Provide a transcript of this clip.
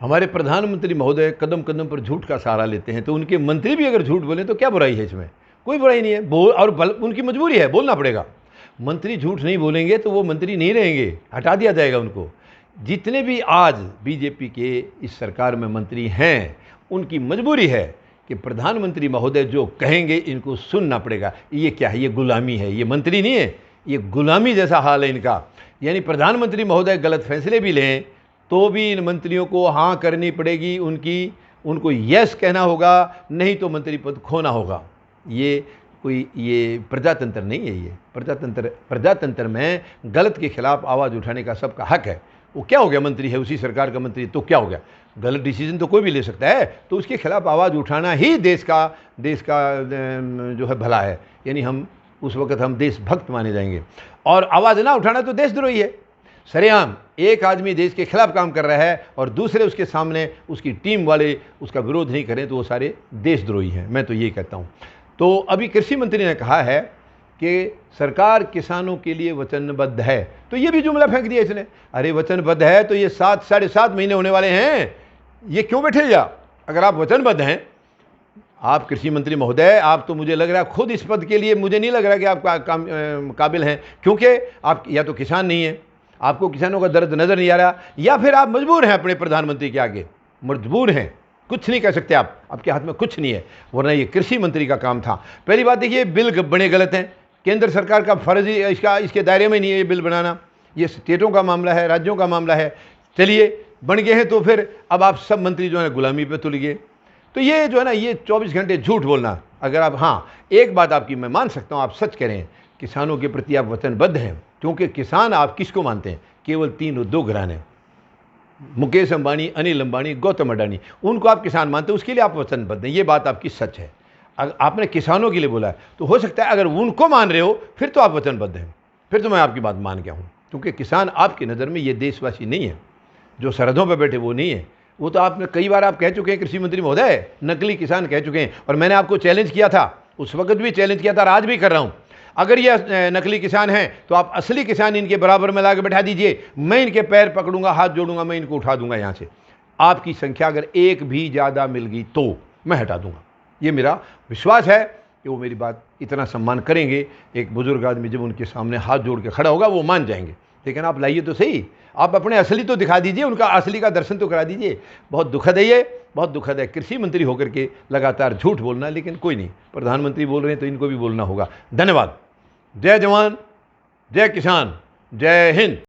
हमारे प्रधानमंत्री महोदय कदम कदम पर झूठ का सहारा लेते हैं, तो उनके मंत्री भी अगर झूठ बोलें तो क्या बुराई है इसमें? कोई बुराई नहीं है। उनकी मजबूरी है, बोलना पड़ेगा। मंत्री झूठ नहीं बोलेंगे तो वो मंत्री नहीं रहेंगे, हटा दिया जाएगा उनको। जितने भी आज बीजेपी के इस सरकार में मंत्री हैं, उनकी मजबूरी है कि प्रधानमंत्री महोदय जो कहेंगे इनको सुनना पड़ेगा। ये क्या है? ये गुलामी है, ये मंत्री नहीं है, ये गुलामी जैसा हाल है इनका। यानी प्रधानमंत्री महोदय गलत फैसले भी लें तो भी इन मंत्रियों को हाँ करनी पड़ेगी, उनको यस कहना होगा, नहीं तो मंत्री पद खोना होगा। ये प्रजातंत्र नहीं है। ये प्रजातंत्र में गलत के खिलाफ आवाज़ उठाने का सबका हक है। वो क्या हो गया? मंत्री है, उसी सरकार का मंत्री, तो क्या हो गया? गलत डिसीजन तो कोई भी ले सकता है, तो उसके खिलाफ आवाज़ उठाना ही देश का जो है भला है। यानी उस वक्त हम देशभक्त माने जाएंगे। और आवाज़ ना उठाना तो देशद्रोही है। सरेआम एक आदमी देश के खिलाफ काम कर रहा है और दूसरे उसके सामने उसकी टीम वाले उसका विरोध नहीं करें तो वो सारे देशद्रोही हैं। मैं तो यही कहता हूँ। तो अभी कृषि मंत्री ने कहा है कि सरकार किसानों के लिए वचनबद्ध है, तो ये भी जुमला फेंक दिया इसने। अरे वचनबद्ध है तो ये 7-7.5 महीने होने वाले हैं, ये क्यों बैठे जा? अगर आप वचनबद्ध हैं, आप कृषि मंत्री महोदय, आप तो मुझे लग रहा है खुद इस पद के लिए मुझे नहीं लग रहा कि आप काबिल हैं, क्योंकि आप या तो किसान नहीं हैं, आपको किसानों का दर्द नजर नहीं आ रहा, या फिर आप मजबूर हैं अपने प्रधानमंत्री के आगे, मजबूर हैं, कुछ नहीं कह सकते आप, आपके हाथ में कुछ नहीं है। वरना ये कृषि मंत्री का काम था। पहली बात देखिए, बिल बड़े गलत हैं। केंद्र सरकार का फर्ज ही इसके दायरे में नहीं है ये बिल बनाना। ये स्टेटों का मामला है, राज्यों का मामला है। चलिए बन गए हैं तो फिर अब आप सब मंत्री जो है गुलामी पे तुल गए। तो ये जो है ना, ये 24 घंटे झूठ बोलना। अगर आप, हाँ एक बात आपकी मैं मान सकता हूँ, आप सच कह रहे हैं, किसानों के प्रति आप वचनबद्ध हैं। क्योंकि किसान आप किसको मानते हैं? केवल 3-2 घराने, मुकेश अंबानी, अनिल अंबानी, गौतम अडानी, उनको आप किसान मानते हैं, उसके लिए आप वचनबद्ध हैं। ये बात आपकी सच है। अगर आपने किसानों के लिए बोला है तो हो सकता है अगर उनको मान रहे हो फिर तो आप वचनबद्ध हैं, फिर तो मैं आपकी बात मान गया हूँ। क्योंकि किसान आपकी नज़र में ये देशवासी नहीं है, जो सरहदों पर बैठे वो नहीं है। वो तो आपने कई बार आप कह चुके हैं कृषि मंत्री महोदय, नकली किसान कह चुके हैं। और मैंने आपको चैलेंज किया था, उस वक्त भी चैलेंज किया था और आज भी कर रहा हूँ। अगर ये नकली किसान हैं तो आप असली किसान इनके बराबर में ला के बैठा दीजिए, मैं इनके पैर पकड़ूंगा, हाथ जोड़ूंगा, मैं इनको उठा दूंगा यहाँ से। आपकी संख्या अगर एक भी ज़्यादा मिल गई तो मैं हटा दूंगा। ये मेरा विश्वास है कि वो मेरी बात इतना सम्मान करेंगे। एक बुजुर्ग आदमी जब उनके सामने हाथ जोड़ के खड़ा होगा वो मान जाएंगे। लेकिन आप लाइए तो सही, आप अपने असली तो दिखा दीजिए, उनका असली का दर्शन तो करा दीजिए। बहुत दुखद है, ये बहुत दुखद है कृषि मंत्री होकर के लगातार झूठ बोलना। लेकिन कोई नहीं, प्रधानमंत्री बोल रहे हैं तो इनको भी बोलना होगा। धन्यवाद। जय जवान, जय किसान, जय हिंद।